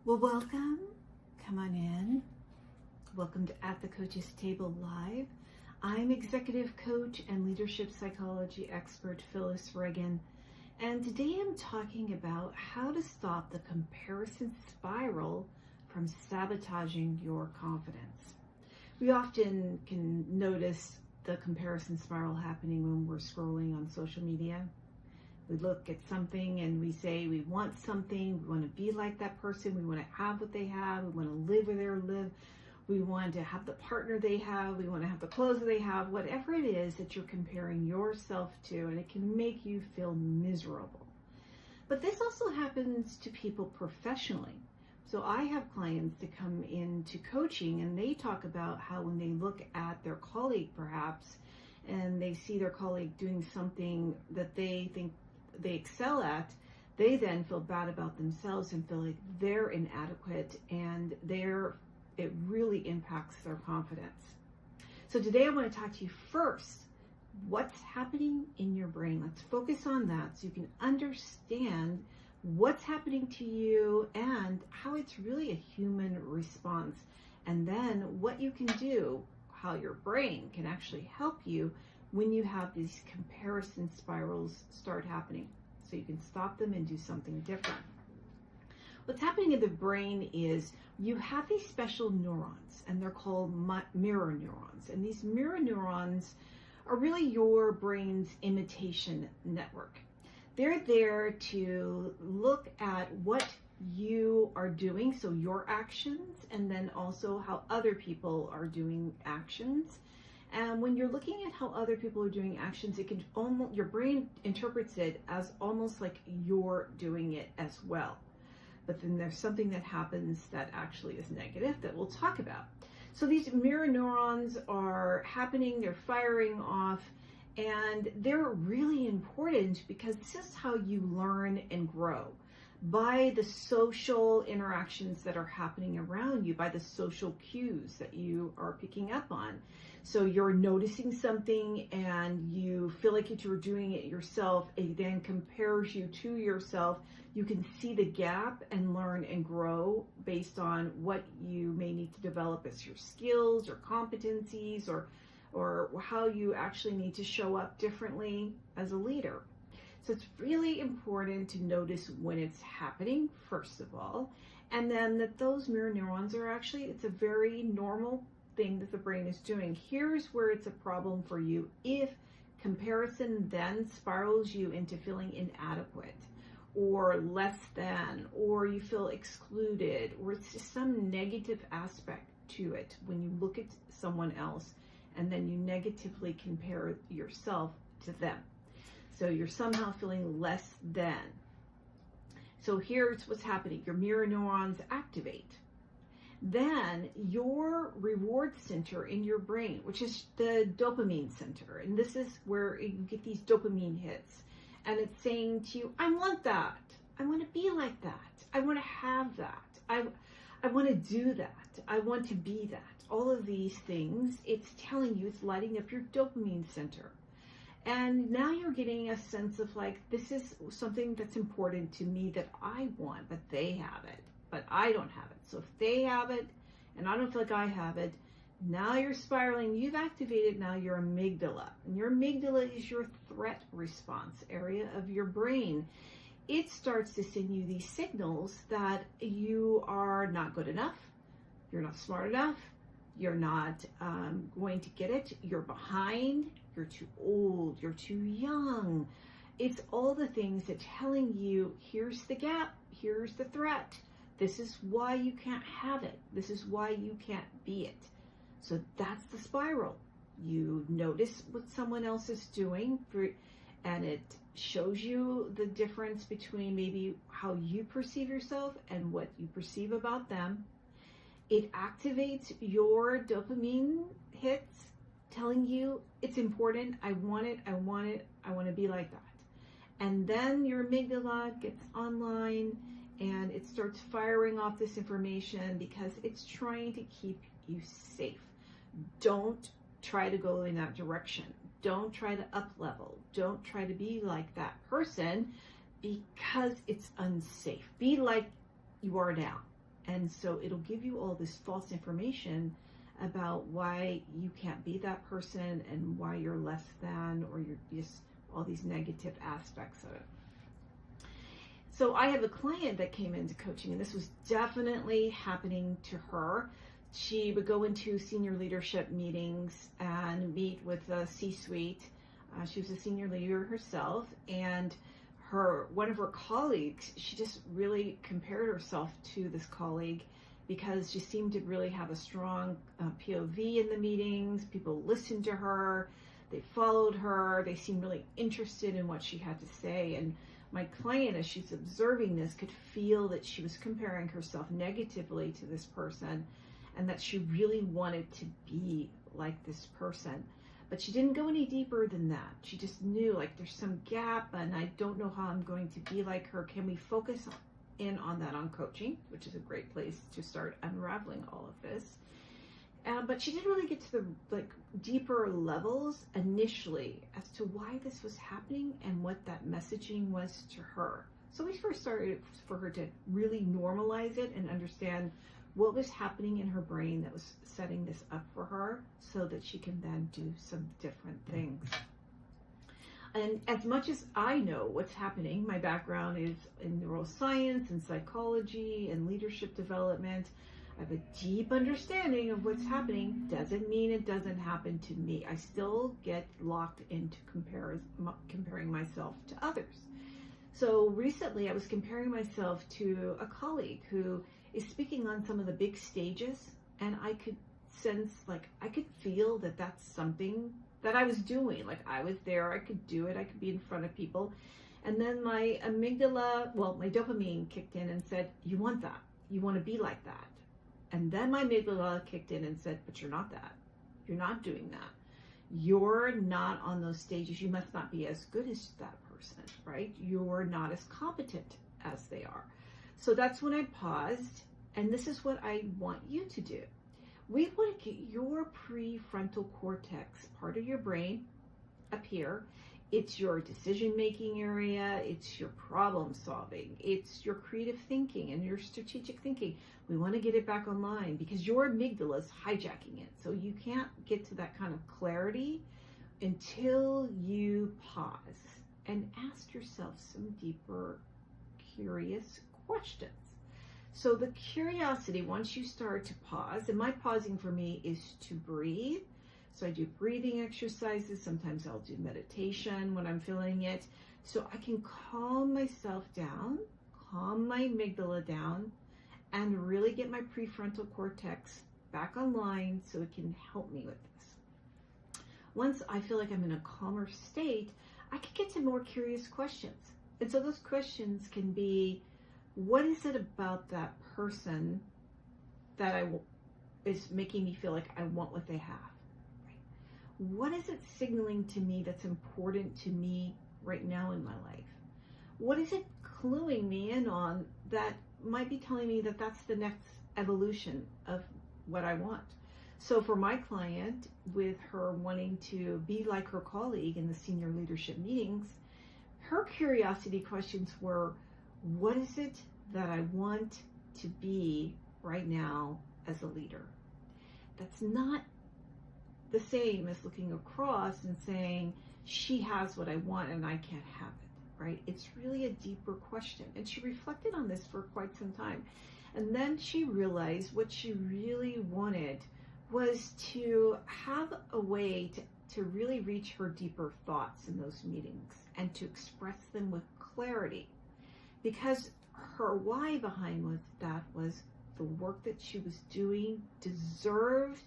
Well, welcome. Come on in. Welcome to At the Coach's Table Live. I'm executive coach and leadership psychology expert Phyllis Reagin, and today I'm talking about how to stop the comparison spiral from sabotaging your confidence. We often can notice the comparison spiral happening when we're scrolling on social media. We look at something and we say we want something, we want to be like that person, we want to have what they have, we want to live where they live, we want to have the partner they have, we want to have the clothes they have, whatever it is that you're comparing yourself to, and it can make you feel miserable. But this also happens to people professionally. So I have clients that come into coaching and they talk about how when they look at their colleague perhaps, and they see their colleague doing something that they think they excel at, they then feel bad about themselves and feel like they're inadequate, and it really impacts their confidence. So today I want to talk to you first, what's happening in your brain. Let's focus on that so you can understand what's happening to you and how it's really a human response, and then what you can do, how your brain can actually help you when you have these comparison spirals start happening, so you can stop them and do something different. What's happening in the brain is you have these special neurons, and they're called mirror neurons. And these mirror neurons are really your brain's imitation network. They're there to look at what you are doing, so your actions, and then also how other people are doing actions. And when you're looking at how other people are doing actions, it can almost, your brain interprets it as almost like you're doing it as well. But then there's something that happens that actually is negative that we'll talk about. So these mirror neurons are happening, they're firing off, and they're really important because this is how you learn and grow, by the social interactions that are happening around you, by the social cues that you are picking up on. So you're noticing something and you feel like you're doing it yourself, it then compares you to yourself. You can see the gap and learn and grow based on what you may need to develop as your skills or competencies, or how you actually need to show up differently as a leader. So it's really important to notice when it's happening, first of all, and then that those mirror neurons are actually, it's a very normal thing that the brain is doing. Here's where it's a problem for you if comparison then spirals you into feeling inadequate or less than, or you feel excluded, or it's just some negative aspect to it when you look at someone else and then you negatively compare yourself to them. So you're somehow feeling less than. So here's what's happening. Your mirror neurons activate. Then your reward center in your brain, which is the dopamine center, and this is where you get these dopamine hits, and it's saying to you, I want that. I want to be like that. I want to have that. I want to do that. I want to be that. All of these things, it's telling you, it's lighting up your dopamine center. And now you're getting a sense of like, this is something that's important to me that I want, but they have it, but I don't have it. So if they have it and I don't feel like I have it, now you're spiraling. You've activated now your amygdala. And your amygdala is your threat response area of your brain. It starts to send you these signals that you are not good enough, you're not smart enough, you're not going to get it, you're behind, you're too old, you're too young. It's all the things that telling you, here's the gap, here's the threat. This is why you can't have it. This is why you can't be it. So that's the spiral. You notice what someone else is doing, and it shows you the difference between maybe how you perceive yourself and what you perceive about them. It activates your dopamine hits, telling you it's important, I want it, I want it, I want to be like that. And then your amygdala gets online and it starts firing off this information because it's trying to keep you safe. Don't try to go in that direction. Don't try to up level. Don't try to be like that person because it's unsafe. Be like you are now. And so it'll give you all this false information about why you can't be that person and why you're less than, or you're just all these negative aspects of it. So I have a client that came into coaching, and this was definitely happening to her. She would go into senior leadership meetings and meet with the C-suite. She was a senior leader herself, and one of her colleagues, she just really compared herself to this colleague because she seemed to really have a strong POV in the meetings. People listened to her, they followed her, they seemed really interested in what she had to say. And my client, as she's observing this, could feel that she was comparing herself negatively to this person and that she really wanted to be like this person. But she didn't go any deeper than that. She just knew, like, there's some gap and I don't know how I'm going to be like her. Can we focus in on that on coaching, which is a great place to start unraveling all of this. But she didn't really get to the deeper levels initially as to why this was happening and what that messaging was to her. So we first started for her to really normalize it and understand what was happening in her brain that was setting this up for her so that she can then do some different things. And as much as I know what's happening, my background is in neuroscience and psychology and leadership development. I have a deep understanding of what's happening. Doesn't mean it doesn't happen to me. I still get locked into comparing myself to others. So recently I was comparing myself to a colleague who is speaking on some of the big stages, and I could sense, I could feel that that's something that I was doing. I was there, I could do it, I could be in front of people. And then my amygdala, my dopamine kicked in and said, you want that. You want to be like that. And then my amygdala kicked in and said, but you're not that. You're not doing that. You're not on those stages. You must not be as good as that person, right? You're not as competent as they are. So that's when I paused, and this is what I want you to do. We want to get your prefrontal cortex, part of your brain, up here. It's your decision-making area, it's your problem-solving, it's your creative thinking and your strategic thinking. We want to get it back online because your amygdala is hijacking it. So you can't get to that kind of clarity until you pause and ask yourself some deeper, curious questions. So the curiosity, once you start to pause, and my pausing for me is to breathe. So I do breathing exercises. Sometimes I'll do meditation when I'm feeling it. So I can calm myself down, calm my amygdala down, and really get my prefrontal cortex back online so it can help me with this. Once I feel like I'm in a calmer state, I can get to more curious questions. And so those questions can be, what is it about that person that is making me feel like I want what they have? What is it signaling to me that's important to me right now in my life? What is it cluing me in on that might be telling me that that's the next evolution of what I want? So for my client, with her wanting to be like her colleague in the senior leadership meetings, her curiosity questions were, what is it that I want to be right now as a leader? That's not the same as looking across and saying, she has what I want and I can't have it, right? It's really a deeper question. And she reflected on this for quite some time. And then she realized what she really wanted was to have a way to really reach her deeper thoughts in those meetings and to express them with clarity. Because her why behind that was the work that she was doing deserved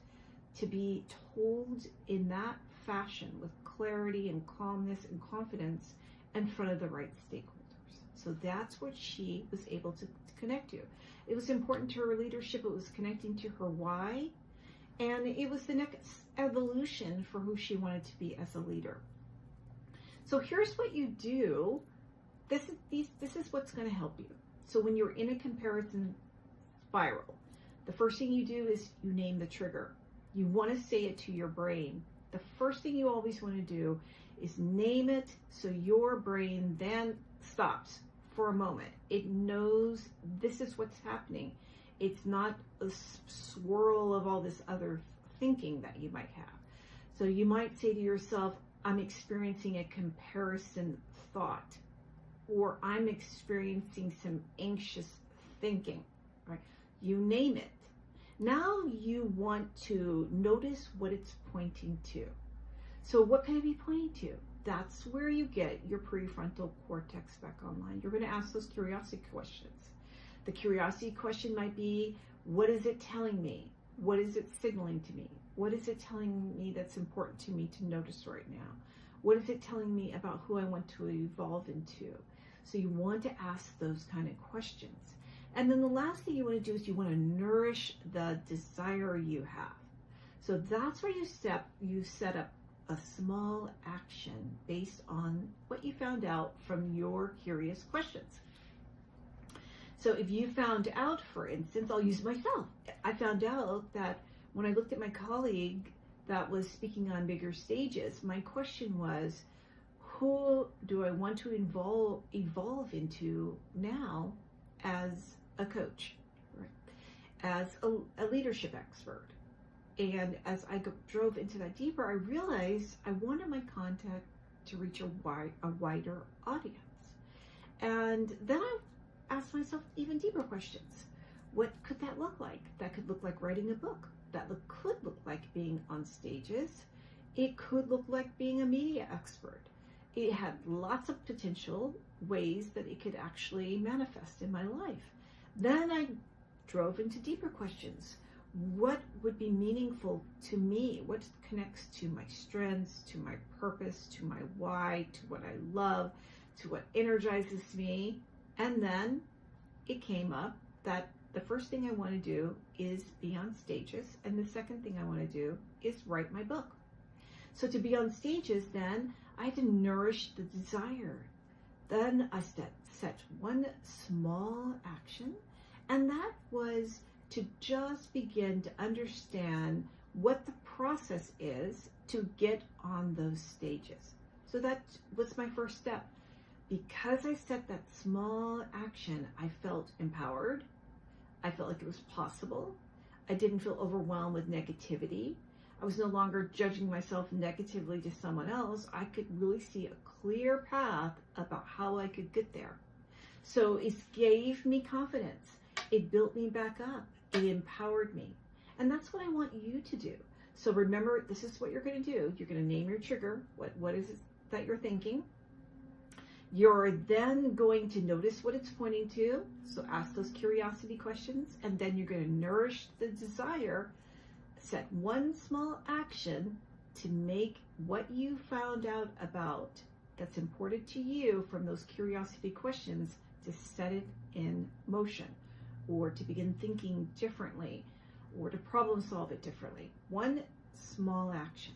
to be told in that fashion with clarity and calmness and confidence in front of the right stakeholders. So that's what she was able to connect to. It was important to her leadership. It was connecting to her why. And it was the next evolution for who she wanted to be as a leader. So here's what you do. This is what's going to help you. So when you're in a comparison spiral, the first thing you do is you name the trigger. You want to say it to your brain. The first thing you always want to do is name it so your brain then stops for a moment. It knows this is what's happening. It's not a swirl of all this other thinking that you might have. So you might say to yourself, I'm experiencing a comparison thought, or I'm experiencing some anxious thinking, right? You name it. Now you want to notice what it's pointing to. So what can it be pointing to? That's where you get your prefrontal cortex back online. You're going to ask those curiosity questions. The curiosity question might be, what is it telling me? What is it signaling to me? What is it telling me that's important to me to notice right now? What is it telling me about who I want to evolve into? So you want to ask those kind of questions. And then the last thing you want to do is you want to nourish the desire you have. So that's where you set up a small action based on what you found out from your curious questions. So if you found out, for instance, I'll use myself. I found out that when I looked at my colleague that was speaking on bigger stages, my question was, who do I want to evolve into now as a coach, right? As a leadership expert? And as I drove into that deeper, I realized I wanted my content to reach a wider audience. And then I asked myself even deeper questions. What could that look like? That could look like writing a book. That could look like being on stages. It could look like being a media expert. It had lots of potential ways that it could actually manifest in my life. Then I drove into deeper questions. What would be meaningful to me? What connects to my strengths, to my purpose, to my why, to what I love, to what energizes me? And then it came up that the first thing I want to do is be on stages, and the second thing I want to do is write my book. So to be on stages, then I had to nourish the desire. Then I set one small action, and that was to just begin to understand what the process is to get on those stages. So that was my first step. Because I set that small action, I felt empowered. I felt like it was possible. I didn't feel overwhelmed with negativity. I was no longer judging myself negatively to someone else. I could really see a clear path about how I could get there. So it gave me confidence. It built me back up. It empowered me. And that's what I want you to do. So remember, this is what you're going to do. You're going to name your trigger. What is it that you're thinking? You're then going to notice what it's pointing to. So ask those curiosity questions, and then you're going to nourish the desire. Set one small action to make what you found out about that's important to you from those curiosity questions to set it in motion, or to begin thinking differently, or to problem solve it differently. One small action.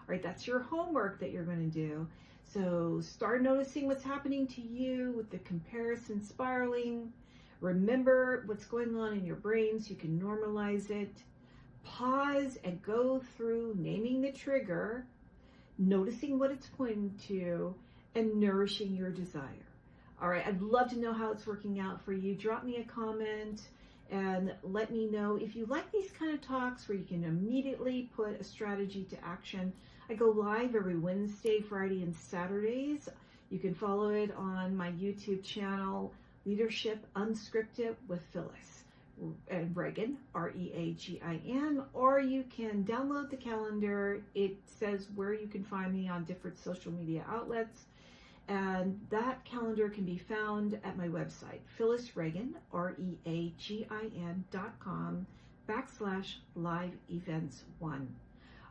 All right, that's your homework that you're going to do. So start noticing what's happening to you with the comparison spiraling. Remember what's going on in your brain so you can normalize it. Pause and go through naming the trigger, noticing what it's pointing to, and nourishing your desire. All right, I'd love to know how it's working out for you. Drop me a comment and let me know if you like these kind of talks where you can immediately put a strategy to action. I go live every Wednesday, Friday, and Saturdays. You can follow it on my YouTube channel, Leadership Unscripted with Phyllis and Reagin, Reagin, or you can download the calendar. It says where you can find me on different social media outlets. And that calendar can be found at my website, Phyllis Reagin, REAGIN.com/live-events1.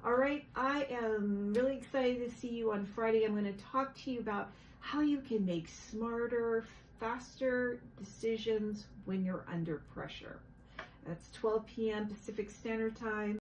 All right, I am really excited to see you on Friday. I'm going to talk to you about how you can make smarter, faster decisions when you're under pressure. That's 12 p.m. Pacific Standard Time.